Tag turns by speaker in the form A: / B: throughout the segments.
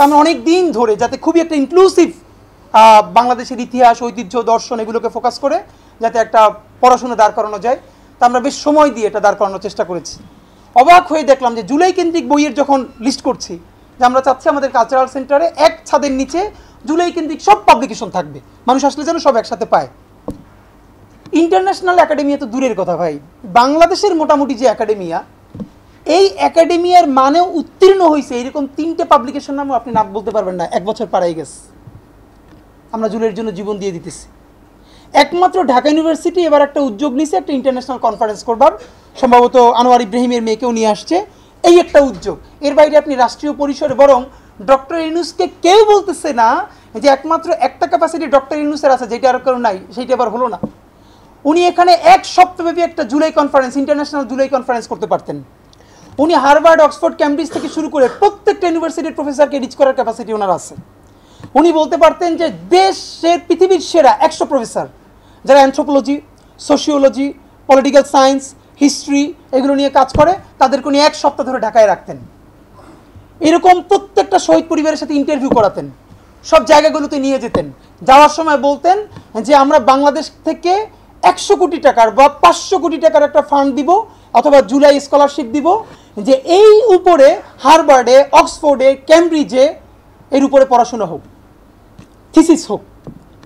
A: আমরা অনেক দিন ধরে যাতে খুবই একটা ইনক্লুসিভ বাংলাদেশের ইতিহাস, ঐতিহ্য, দর্শন এগুলোকে ফোকাস করে যাতে একটা পড়াশোনা দাঁড় করানো যায়, তা আমরা বেশ সময় দিয়ে এটা দাঁড় করানোর চেষ্টা করেছি। অবাক হয়ে দেখলাম যে জুলাই কেন্দ্রিক বইয়ের যখন লিস্ট করছি, যে আমরা চাচ্ছি আমাদের কালচারাল সেন্টারে এক ছাদের নিচে জুলাই কেন্দ্রিক সব পাবলিকেশন থাকবে, মানুষ আসলে যেন সব একসাথে পায়। ইন্টারন্যাশনাল একাডেমিয়া তো দূরের কথা ভাই, বাংলাদেশের মোটামুটি যে একাডেমিয়া, এই একাডেমিয়ার মানেও উত্তীর্ণ হয়েছে এরকম 3টে পাবলিকেশন নামও আপনি নাম বলতে পারবেন না। 1 বছর পাড়াই গেছে, আমরা জুলাইয়ের জন্য জীবন দিয়ে দিতেছি। একমাত্র ঢাকা ইউনিভার্সিটি এবার একটা উদ্যোগ নিছে, একটা ইন্টারন্যাশনাল কনফারেন্স করবার, সম্ভবত আনোয়ার ইব্রাহিমের মেয়েকেও নিয়ে আসছে, এই একটা উদ্যোগ। এর বাইরে আপনি রাষ্ট্রীয় পরিসরে বরং ডক্টর ইউনূসকে কেউ বলতেছে না যে একমাত্র একটা ক্যাপাসিটি ডক্টর ইউনূসের আছে যেটা আর কারো নাই, সেইটা আবার হলো না। উনি এখানে 1 সপ্তাহব্যাপী একটা July conference, international July conference করতে পারতেন। উনি হার্ভার্ড, অক্সফোর্ড, ক্যামব্রিজ থেকে শুরু করে প্রত্যেকটা ইউনিভার্সিটির প্রফেসরকে রিচ করার ক্যাপাসিটি ওনার আছে। উনি বলতে পারতেন যে দেশের পৃথিবীর সেরা 100 প্রফেসর যারা anthropology, sociology, political science, history এগুলো নিয়ে কাজ করে, তাদেরকে উনি 1 সপ্তাহ ধরে ঢাকায় রাখতেন। এরকম প্রত্যেকটা শহীদ পরিবারের সাথে ইন্টারভিউ করাতেন, সব জায়গাগুলোতে নিয়ে যেতেন। যাওয়ার সময় বলতেন যে আমরা বাংলাদেশ থেকে 100 কোটি টাকার বা 500 কোটি টাকার একটা ফান্ড দিব অথবা জুলাই স্কলারশিপ দিব, যে এই উপরে হার্ভার্ডে, অক্সফোর্ডে, ক্যামব্রিজে এর উপরে পড়াশোনা হোক, থিসিস হোক,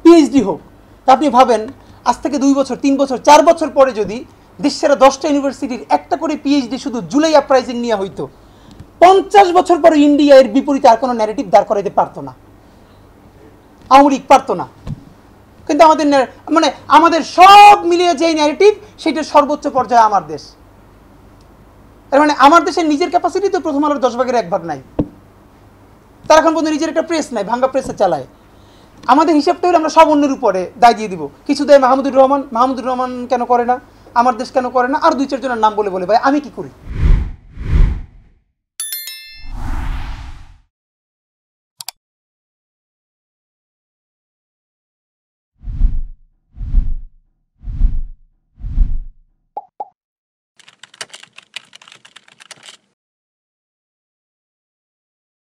A: পিএইচডি হোক। তা আপনি ভাবেন আজ থেকে 2 বছর, 3 বছর, 4 বছর পরে যদি দেশের 10টা ইউনিভার্সিটির একটা করে পিএইচডি শুধু জুলাই আপরাইজিং নিয়ে হইতো, 50 বছর পরে ইন্ডিয়া এর বিপরীতে আর কোনো ন্যারেটিভ দাঁড় করাইতে পারতো না, আওয়ামী লীগ পারতো না। কিন্তু আমাদের সব মিলিয়ে যেই ন্যারেটিভ, সেটার সর্বোচ্চ পর্যায়ে আমার দেশ। এর মানে আমার দেশের নিজের ক্যাপাসিটি তো প্রথম আলোর 10 ভাগের 1 ভাগ নাই। তার এখন পর্যন্ত নিজের একটা প্রেস নাই, ভাঙ্গা প্রেসে চালায়। আমাদের হিসাবটা হলে আমরা সব অন্যের উপরে দায় দিয়ে দিব। কিছু দেয় মাহমুদুর রহমান কেন করে না, আমার দেশ কেন করে না, আর 2-4 জনের নাম বলে ভাই আমি কি করি।